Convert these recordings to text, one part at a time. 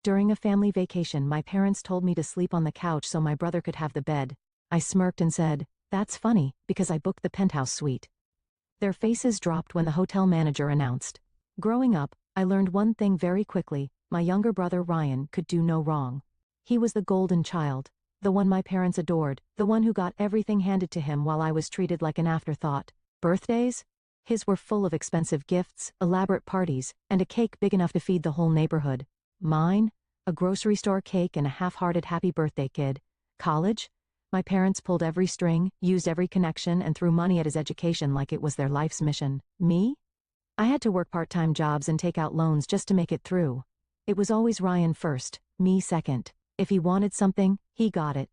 During a family vacation, my parents told me to sleep on the couch so my brother could have the bed. I smirked and said, "That's funny, because I booked the penthouse suite." Their faces dropped when the hotel manager announced. Growing up, I learned one thing very quickly: my younger brother Ryan could do no wrong. He was the golden child, the one my parents adored, the one who got everything handed to him while I was treated like an afterthought. Birthdays? His were full of expensive gifts, elaborate parties, and a cake big enough to feed the whole neighborhood. Mine? A grocery store cake and a half-hearted happy birthday kid. College? My parents pulled every string, used every connection, and threw money at his education like it was their life's mission. Me? I had to work part-time jobs and take out loans just to make it through. It was always Ryan first, me second. If he wanted something, he got it.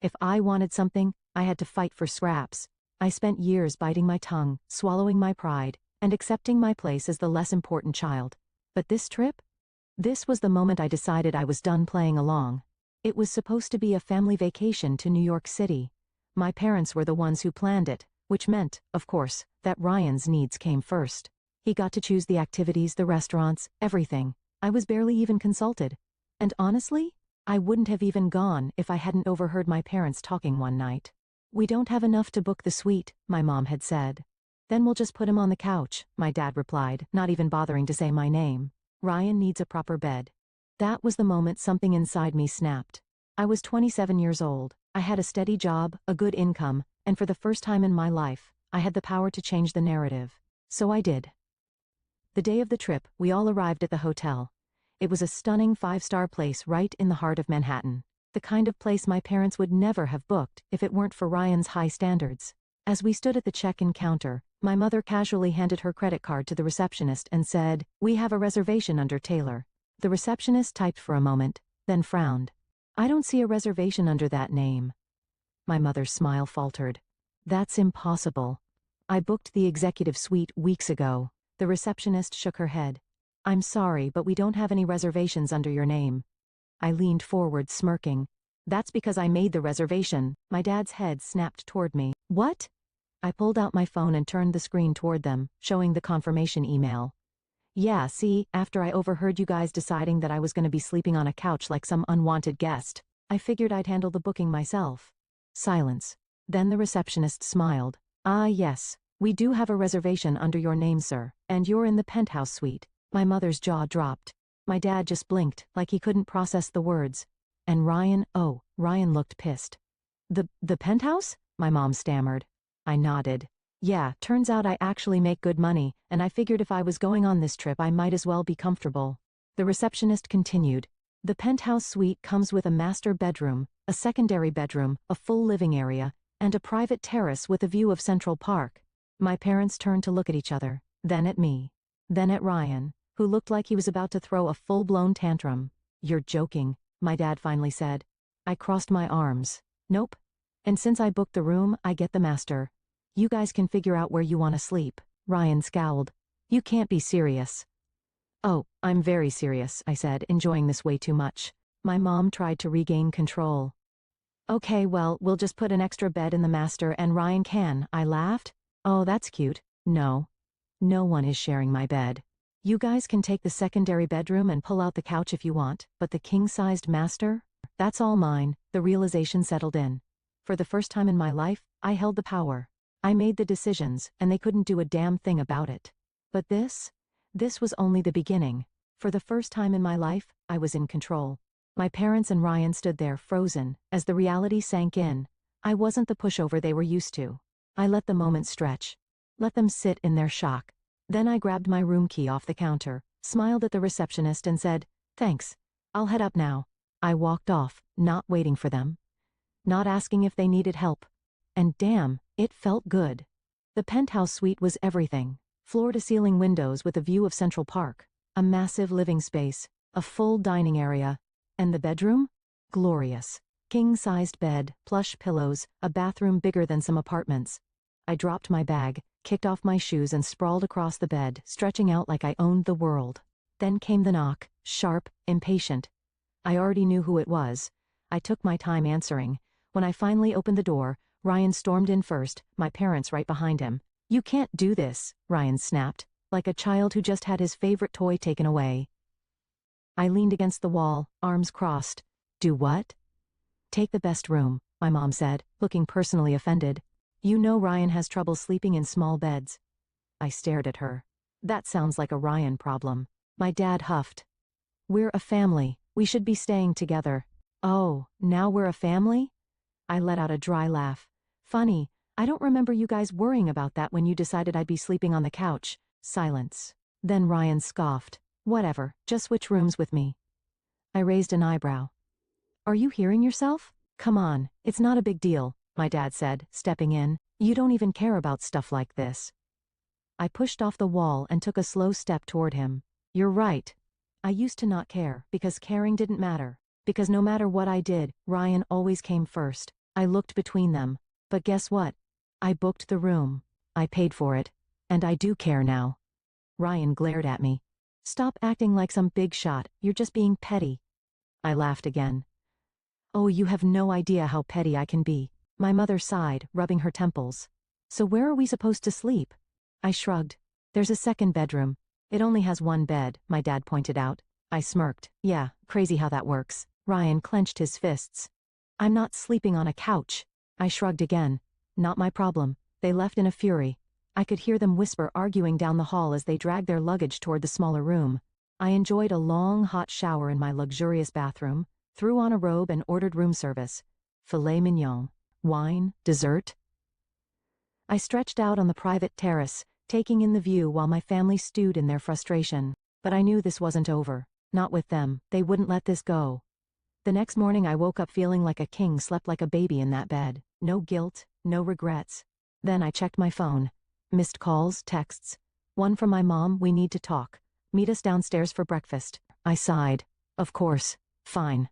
If I wanted something, I had to fight for scraps. I spent years biting my tongue, swallowing my pride, and accepting my place as the less important child. But this trip? This was the moment I decided I was done playing along. It was supposed to be a family vacation to New York City. My parents were the ones who planned it, which meant, of course, that Ryan's needs came first. He got to choose the activities, the restaurants, everything. I was barely even consulted. And honestly, I wouldn't have even gone if I hadn't overheard my parents talking one night. "We don't have enough to book the suite," my mom had said. "Then we'll just put him on the couch," my dad replied, not even bothering to say my name. "Ryan needs a proper bed." That was the moment something inside me snapped. I was 27 years old. I had a steady job, a good income, and for the first time in my life, I had the power to change the narrative. So I did. The day of the trip, we all arrived at the hotel. It was a stunning 5-star place right in the heart of Manhattan. The kind of place my parents would never have booked if it weren't for Ryan's high standards. As we stood at the check-in counter, my mother casually handed her credit card to the receptionist and said, "We have a reservation under Taylor." The receptionist typed for a moment, then frowned. "I don't see a reservation under that name." My mother's smile faltered. "That's impossible. I booked the executive suite weeks ago." The receptionist shook her head. "I'm sorry, but we don't have any reservations under your name." I leaned forward, smirking. "That's because I made the reservation." My dad's head snapped toward me. "What?" I pulled out my phone and turned the screen toward them, showing the confirmation email. "Yeah, see, after I overheard you guys deciding that I was going to be sleeping on a couch like some unwanted guest, I figured I'd handle the booking myself." Silence. Then the receptionist smiled. "Ah, yes, we do have a reservation under your name, sir, and you're in the penthouse suite." My mother's jaw dropped. My dad just blinked, like he couldn't process the words. "And Ryan?" "Oh," Ryan looked pissed. The penthouse?" my mom stammered. I nodded. "Yeah, turns out I actually make good money, and I figured if I was going on this trip I might as well be comfortable." The receptionist continued. "The penthouse suite comes with a master bedroom, a secondary bedroom, a full living area, and a private terrace with a view of Central Park." My parents turned to look at each other, then at me, then at Ryan, who looked like he was about to throw a full-blown tantrum. "You're joking," my dad finally said. I crossed my arms. "Nope. And since I booked the room, I get the master. You guys can figure out where you want to sleep." Ryan scowled. "You can't be serious." "Oh, I'm very serious," I said, enjoying this way too much. My mom tried to regain control. "Okay, well, we'll just put an extra bed in the master and Ryan can," I laughed. "Oh, that's cute." "No. No one is sharing my bed. You guys can take the secondary bedroom and pull out the couch if you want, but the king-sized master? That's all mine." The realization settled in. For the first time in my life, I held the power. I made the decisions, and they couldn't do a damn thing about it. But this was only the beginning. For the first time in my life, I was in control. My parents and Ryan stood there frozen, as the reality sank in. I wasn't the pushover they were used to. I let the moment stretch. Let them sit in their shock. Then I grabbed my room key off the counter, smiled at the receptionist and said, "Thanks. I'll head up now." I walked off, not waiting for them. Not asking if they needed help. And damn, it felt good. The penthouse suite was everything. Floor-to-ceiling windows with a view of Central Park. A massive living space. A full dining area. And the bedroom? Glorious. King-sized bed, plush pillows, a bathroom bigger than some apartments. I dropped my bag, kicked off my shoes and sprawled across the bed, stretching out like I owned the world. Then came the knock, sharp, impatient. I already knew who it was. I took my time answering. When I finally opened the door, Ryan stormed in first, my parents right behind him. "You can't do this," Ryan snapped, like a child who just had his favorite toy taken away. I leaned against the wall, arms crossed. Do what? Take the best room, my mom said, looking personally offended. You know Ryan has trouble sleeping in small beds. I stared at her. That sounds like a Ryan problem. My dad huffed. We're a family. We should be staying together. Oh, now we're a family? I let out a dry laugh. Funny, I don't remember you guys worrying about that when you decided I'd be sleeping on the couch. Silence. Then Ryan scoffed. Whatever, just switch rooms with me. I raised an eyebrow. Are you hearing yourself? Come on, it's not a big deal, my dad said, stepping in. You don't even care about stuff like this. I pushed off the wall and took a slow step toward him. You're right. I used to not care, because caring didn't matter. Because no matter what I did, Ryan always came first. I looked between them. But guess what? I booked the room. I paid for it. And I do care now. Ryan glared at me. Stop acting like some big shot, you're just being petty. I laughed again. Oh, you have no idea how petty I can be. My mother sighed, rubbing her temples. So where are we supposed to sleep? I shrugged. There's a second bedroom. It only has one bed, my dad pointed out. I smirked. Yeah, crazy how that works. Ryan clenched his fists. I'm not sleeping on a couch. I shrugged again. Not my problem. They left in a fury. I could hear them whisper arguing down the hall as they dragged their luggage toward the smaller room. I enjoyed a long, hot shower in my luxurious bathroom, threw on a robe and ordered room service. Filet mignon, wine, dessert. I stretched out on the private terrace, taking in the view while my family stewed in their frustration. But I knew this wasn't over. Not with them, they wouldn't let this go. The next morning I woke up feeling like a king slept like a baby in that bed. No guilt, no regrets. Then I checked my phone. Missed calls, texts. One from my mom, we need to talk. Meet us downstairs for breakfast. I sighed. Of course. Fine.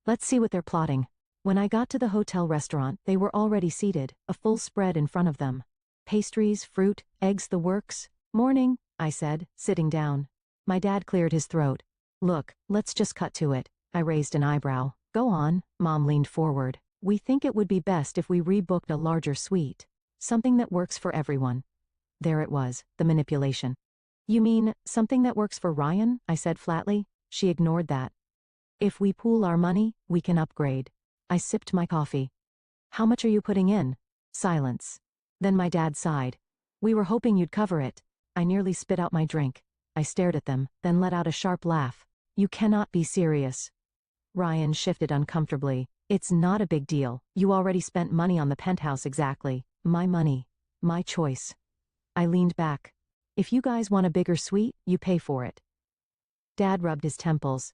Let's see what they're plotting. When I got to the hotel restaurant, they were already seated, a full spread in front of them. Pastries, fruit, eggs, the works. Morning, I said, sitting down. My dad cleared his throat. Look, let's just cut to it. I raised an eyebrow. Go on, Mom leaned forward. We think it would be best if we rebooked a larger suite. Something that works for everyone. There it was, the manipulation. You mean, something that works for Ryan? I said flatly. She ignored that. If we pool our money, we can upgrade. I sipped my coffee. How much are you putting in? Silence. Then my dad sighed. We were hoping you'd cover it. I nearly spit out my drink. I stared at them, then let out a sharp laugh. You cannot be serious. Ryan shifted uncomfortably. It's not a big deal. You already spent money on the penthouse exactly. My money. My choice. I leaned back. If you guys want a bigger suite, you pay for it. Dad rubbed his temples.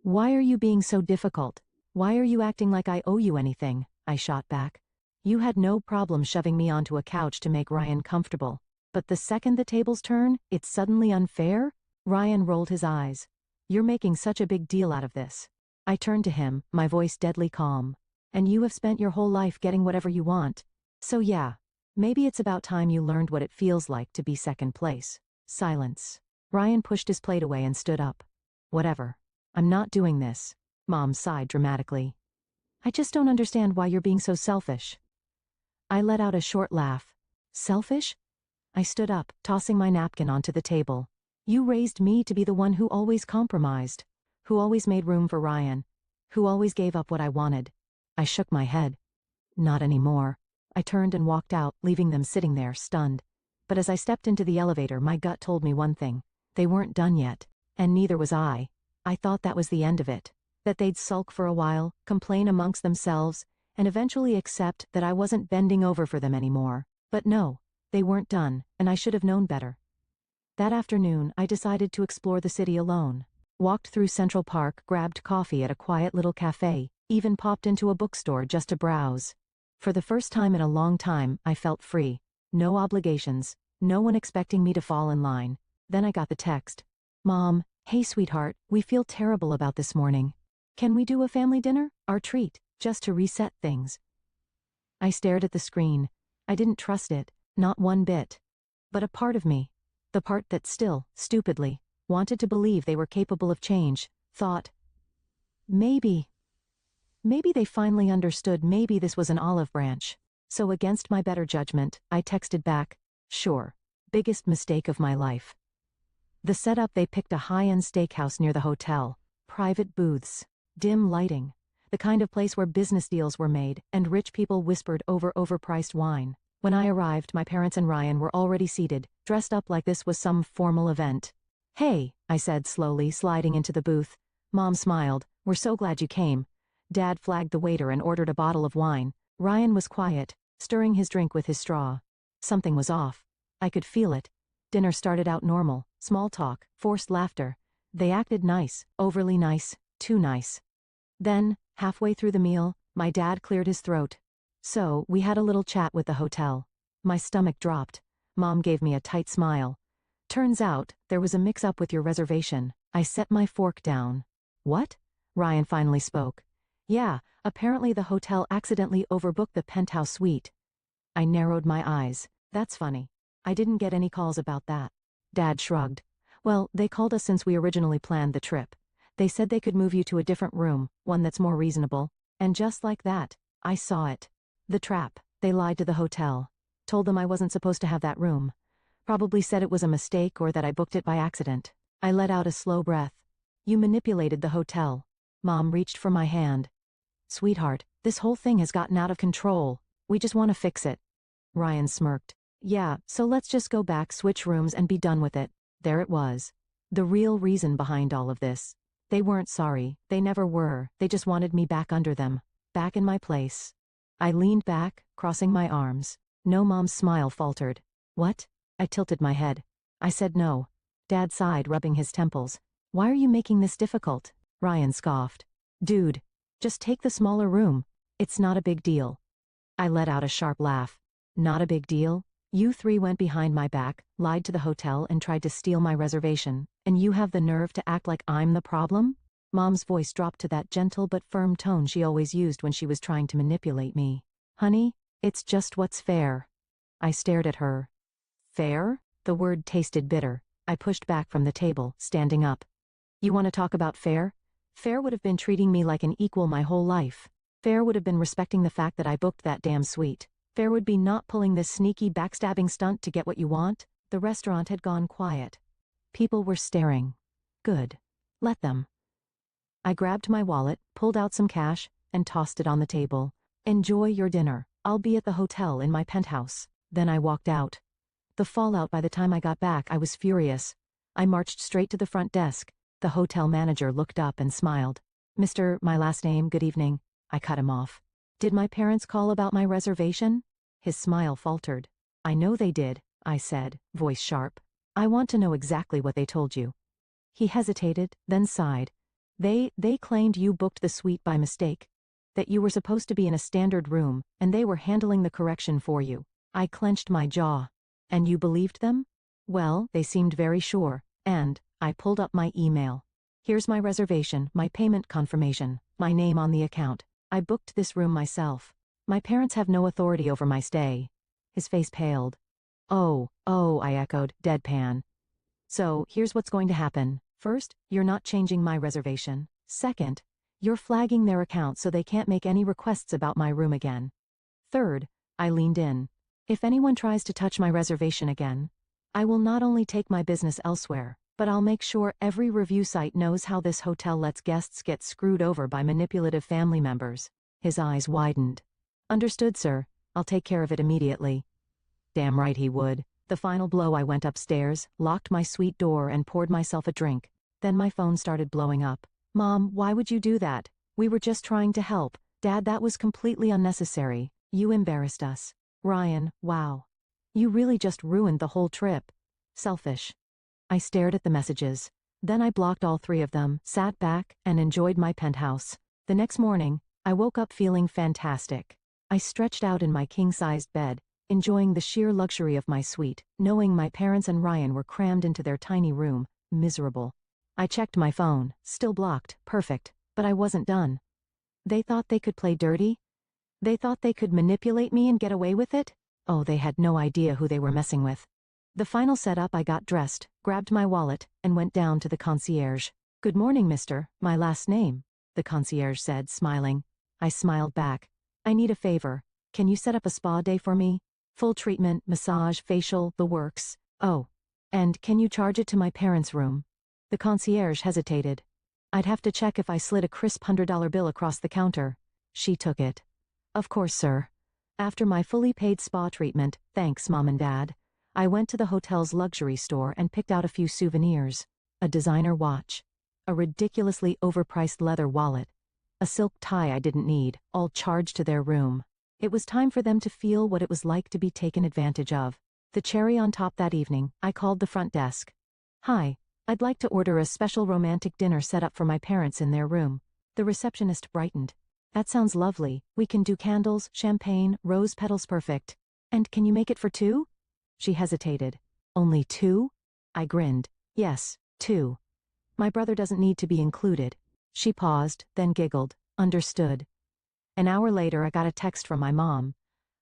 Why are you being so difficult? Why are you acting like I owe you anything? I shot back. You had no problem shoving me onto a couch to make Ryan comfortable. But the second the tables turn, it's suddenly unfair? Ryan rolled his eyes. You're making such a big deal out of this. I turned to him, my voice deadly calm. And you have spent your whole life getting whatever you want. So yeah. Maybe it's about time you learned what it feels like to be second place. Silence. Ryan pushed his plate away and stood up. Whatever. I'm not doing this. Mom sighed dramatically. I just don't understand why you're being so selfish. I let out a short laugh. Selfish? I stood up, tossing my napkin onto the table. You raised me to be the one who always compromised. Who always made room for Ryan. Who always gave up what I wanted. I shook my head. Not anymore. I turned and walked out, leaving them sitting there, stunned. But as I stepped into the elevator, my gut told me one thing. They weren't done yet. And neither was I. I thought that was the end of it. That they'd sulk for a while, complain amongst themselves, and eventually accept that I wasn't bending over for them anymore. But no, they weren't done, and I should have known better. That afternoon, I decided to explore the city alone. Walked through Central Park, grabbed coffee at a quiet little cafe, even popped into a bookstore just to browse. For the first time in a long time, I felt free. No obligations, no one expecting me to fall in line. Then I got the text. Mom, hey sweetheart, we feel terrible about this morning. Can we do a family dinner? Our treat, just to reset things. I stared at the screen. I didn't trust it, not one bit. But a part of me, the part that still, stupidly, wanted to believe they were capable of change, thought, maybe they finally understood, maybe this was an olive branch. So against my better judgment, I texted back, sure, biggest mistake of my life. The setup, they picked a high-end steakhouse near the hotel, private booths, dim lighting, the kind of place where business deals were made and rich people whispered over overpriced wine. When I arrived, my parents and Ryan were already seated, dressed up like this was some formal event. "Hey," I said slowly, sliding into the booth. Mom smiled. "We're so glad you came." Dad flagged the waiter and ordered a bottle of wine. Ryan was quiet, stirring his drink with his straw. Something was off. I could feel it. Dinner started out normal, small talk, forced laughter. They acted nice, overly nice, too nice. Then, halfway through the meal, my dad cleared his throat. "So, we had a little chat with the hotel." My stomach dropped. Mom gave me a tight smile. "Turns out, there was a mix-up with your reservation." I set my fork down. "What?" Ryan finally spoke. "Yeah, apparently the hotel accidentally overbooked the penthouse suite." I narrowed my eyes. "That's funny. I didn't get any calls about that." Dad shrugged. "Well, they called us since we originally planned the trip. They said they could move you to a different room, one that's more reasonable. And just like that, I saw it. The trap. They lied to the hotel. Told them I wasn't supposed to have that room. Probably said it was a mistake or that I booked it by accident." I let out a slow breath. "You manipulated the hotel." Mom reached for my hand. "Sweetheart, this whole thing has gotten out of control. We just want to fix it." Ryan smirked. "Yeah, so let's just go back, switch rooms, and be done with it." There it was. The real reason behind all of this. They weren't sorry, they never were, they just wanted me back under them. Back in my place. I leaned back, crossing my arms. No, Mom's smile faltered. "What?" I tilted my head. I said no. Dad sighed, rubbing his temples. "Why are you making this difficult?" Ryan scoffed. "Dude, just take the smaller room. It's not a big deal." I let out a sharp laugh. "Not a big deal? You three went behind my back, lied to the hotel and tried to steal my reservation, and you have the nerve to act like I'm the problem?" Mom's voice dropped to that gentle but firm tone she always used when she was trying to manipulate me. "Honey, it's just what's fair." I stared at her. "Fair?" The word tasted bitter. I pushed back from the table, standing up. "You want to talk about fair? Fair would have been treating me like an equal my whole life. Fair would have been respecting the fact that I booked that damn suite. Fair would be not pulling this sneaky backstabbing stunt to get what you want." The restaurant had gone quiet. People were staring. Good. Let them. I grabbed my wallet, pulled out some cash, and tossed it on the table. "Enjoy your dinner. I'll be at the hotel in my penthouse." Then I walked out. The fallout by the time I got back, I was furious. I marched straight to the front desk. The hotel manager looked up and smiled. "Mr. My last name, good evening." I cut him off. "Did my parents call about my reservation?" His smile faltered. "I know they did," I said, voice sharp. "I want to know exactly what they told you." He hesitated, then sighed. They claimed you booked the suite by mistake. That you were supposed to be in a standard room, and they were handling the correction for you." I clenched my jaw. "And you believed them?" "Well, they seemed very sure, and," I pulled up my email. "Here's my reservation, my payment confirmation, my name on the account. I booked this room myself. My parents have no authority over my stay." His face paled. Oh, I echoed, deadpan. "So, here's what's going to happen. First, you're not changing my reservation. Second, you're flagging their account so they can't make any requests about my room again. Third," I leaned in, "if anyone tries to touch my reservation again, I will not only take my business elsewhere, but I'll make sure every review site knows how this hotel lets guests get screwed over by manipulative family members." His eyes widened. "Understood, sir. I'll take care of it immediately." Damn right he would. The final blow, I went upstairs, locked my suite door and poured myself a drink. Then my phone started blowing up. "Mom, why would you do that? We were just trying to help. Dad, that was completely unnecessary. You embarrassed us. Ryan, wow. You really just ruined the whole trip. Selfish." I stared at the messages. Then I blocked all three of them, sat back, and enjoyed my penthouse. The next morning, I woke up feeling fantastic. I stretched out in my king-sized bed, enjoying the sheer luxury of my suite, knowing my parents and Ryan were crammed into their tiny room, miserable. I checked my phone, still blocked, perfect, but I wasn't done. They thought they could play dirty? They thought they could manipulate me and get away with it? Oh, they had no idea who they were messing with. The final setup, I got dressed, grabbed my wallet, and went down to the concierge. "Good morning, mister, my last name," the concierge said, smiling. I smiled back. "I need a favor. Can you set up a spa day for me? Full treatment, massage, facial, the works. Oh, and can you charge it to my parents' room?" The concierge hesitated. I'd have to check if I slid a crisp $100 bill across the counter. She took it. Of course, sir. After my fully paid spa treatment, thanks Mom and Dad, I went to the hotel's luxury store and picked out a few souvenirs. A designer watch. A ridiculously overpriced leather wallet. A silk tie I didn't need, all charged to their room. It was time for them to feel what it was like to be taken advantage of. The cherry on top that evening, I called the front desk. Hi, I'd like to order a special romantic dinner set up for my parents in their room. The receptionist brightened. That sounds lovely. We can do candles, champagne, rose petals, perfect. And can you make it for 2? She hesitated. Only 2? I grinned. Yes, 2. My brother doesn't need to be included. She paused, then giggled. Understood. An hour later I got a text from my mom.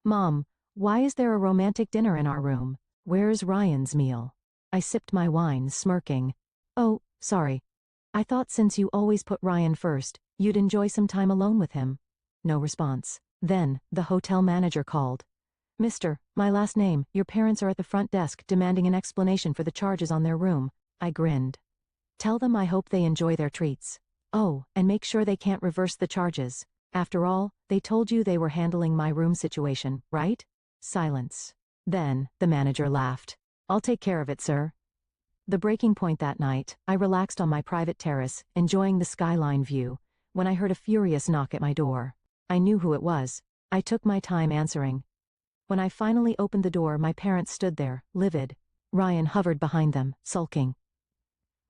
Mom, why is there a romantic dinner in our room? Where's Ryan's meal? I sipped my wine, smirking. Oh, sorry. I thought since you always put Ryan first, you'd enjoy some time alone with him. No response. Then, the hotel manager called. Mister, my last name, your parents are at the front desk demanding an explanation for the charges on their room. I grinned. Tell them I hope they enjoy their treats. Oh, and make sure they can't reverse the charges. After all, they told you they were handling my room situation, right? Silence. Then, the manager laughed. I'll take care of it, sir. The breaking point that night, I relaxed on my private terrace, enjoying the skyline view, when I heard a furious knock at my door. I knew who it was. I took my time answering. When I finally opened the door, my parents stood there, livid. Ryan hovered behind them, sulking.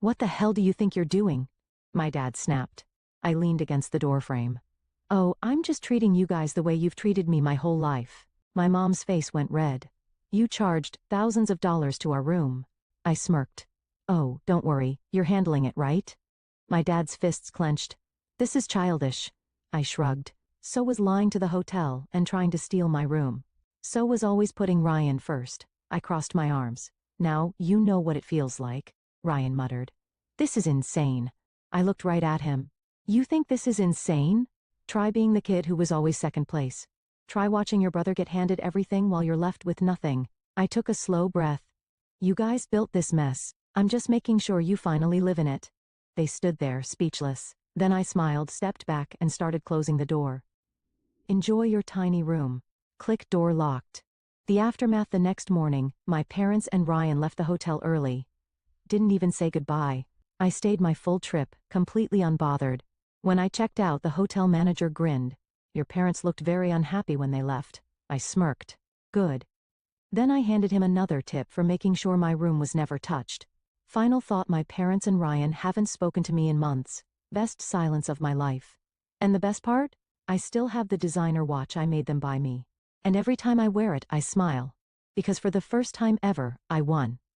What the hell do you think you're doing? My dad snapped. I leaned against the doorframe. Oh, I'm just treating you guys the way you've treated me my whole life. My mom's face went red. You charged thousands of dollars to our room. I smirked. Oh, don't worry, you're handling it, right? My dad's fists clenched. This is childish. I shrugged. So was lying to the hotel and trying to steal my room. So was always putting Ryan first. I crossed my arms. Now, you know what it feels like, Ryan muttered. This is insane. I looked right at him. You think this is insane? Try being the kid who was always second place. Try watching your brother get handed everything while you're left with nothing. I took a slow breath. You guys built this mess. I'm just making sure you finally live in it. They stood there, speechless. Then I smiled, stepped back, and started closing the door. Enjoy your tiny room. Click, door locked. The aftermath: the next morning, my parents and Ryan left the hotel early. Didn't even say goodbye. I stayed my full trip, completely unbothered. When I checked out, the hotel manager grinned. Your parents looked very unhappy when they left. I smirked. Good. Then I handed him another tip for making sure my room was never touched. Final thought: my parents and Ryan haven't spoken to me in months. Best silence of my life. And the best part? I still have the designer watch I made them buy me. And every time I wear it, I smile. Because for the first time ever, I won.